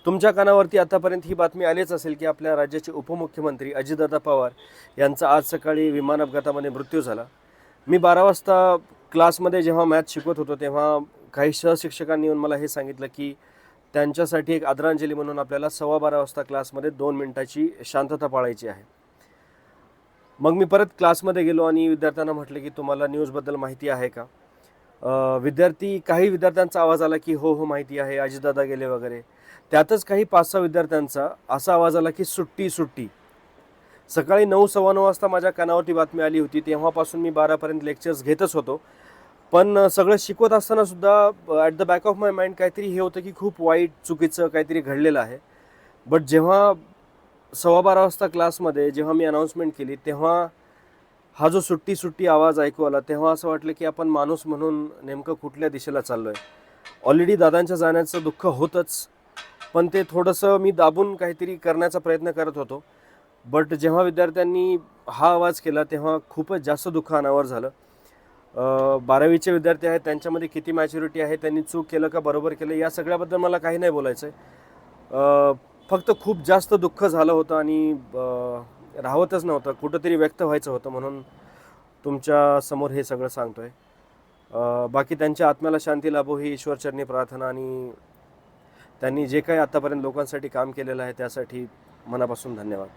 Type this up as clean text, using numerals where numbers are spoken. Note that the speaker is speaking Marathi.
तुमच्या कानावरती आतापर्यंत ही बातमी आलीच असेल की आपल्या राज्याचे उपमुख्यमंत्री अजितदादा पवार यांचा आज सकाळी विमान अपघातामध्ये मृत्यू झाला. मी 12 वाजता क्लासमध्ये जेव्हा मॅथ शिकवत होतो तेव्हा काही सहशिक्षकांनी येऊन मला हे सांगितलं की त्यांच्यासाठी एक आदरांजली म्हणून आपल्याला 12:15 वाजता क्लासमध्ये 2 मिनिटाची शांतता पाळायची आहे. मग मी परत क्लासमध्ये गेलो आणि विद्यार्थ्यांना म्हटलं की तुम्हाला न्यूजबद्दल माहिती आहे का? काही विद्यार्थ्यांचा आवाज आला की हो माहिती आहे, अजितदादा गेले वगैरे. त्यातच काही 5-6 विद्यार्थ्यांचा असा आवाज आला की सुट्टी सुट्टी. सकाळी 9:15 वाजता माझ्या कानावरती बातमी आली होती. तेव्हापासून मी 12पर्यंत लेक्चर्स घेतच होतो. पण सगळं शिकवत असताना सुद्धा at the back of my mind काहीतरी हे होतं की खूप वाईट चुकीचं काहीतरी घडलेलं आहे. बट जेव्हा 12:15 वाजता क्लासमध्ये जेव्हा मी अनाऊन्समेंट केली तेव्हा हा जो सुट्टी सुट्टी आवाज ऐकू आला तेव्हा असं वाटलं की आपण माणूस म्हणून नेमकं कुठल्या दिशेला चाललो आहे. ऑलरेडी दादांच्या जाण्याचं दुःख होतंच, पण ते थोडंसं मी दाबून काहीतरी करण्याचा प्रयत्न करत होतो. बट जेव्हा विद्यार्थ्यांनी हा आवाज केला तेव्हा खूपच जास्त दुःख अनावर झालं. 12वीचे विद्यार्थी आहेत, त्यांच्यामध्ये किती मॅच्युरिटी आहे, त्यांनी चूक केलं का बरोबर केलं या सगळ्याबद्दल मला काही नाही बोलायचं आहे. फक्त खूप जास्त दुःख झालं होतं आणि राहवतच नव्हतं, कुठंतरी व्यक्त व्हायचं होतं म्हणून तुमच्या समोर हे सगळं सांगतो आहे. बाकी त्यांच्या आत्म्याला शांती लाभो ही ईश्वरचरणी प्रार्थना आणि त्यांनी जे काही आत्तापर्यंत लोकांसाठी काम केलेलं आहे त्यासाठी मनापासून धन्यवाद.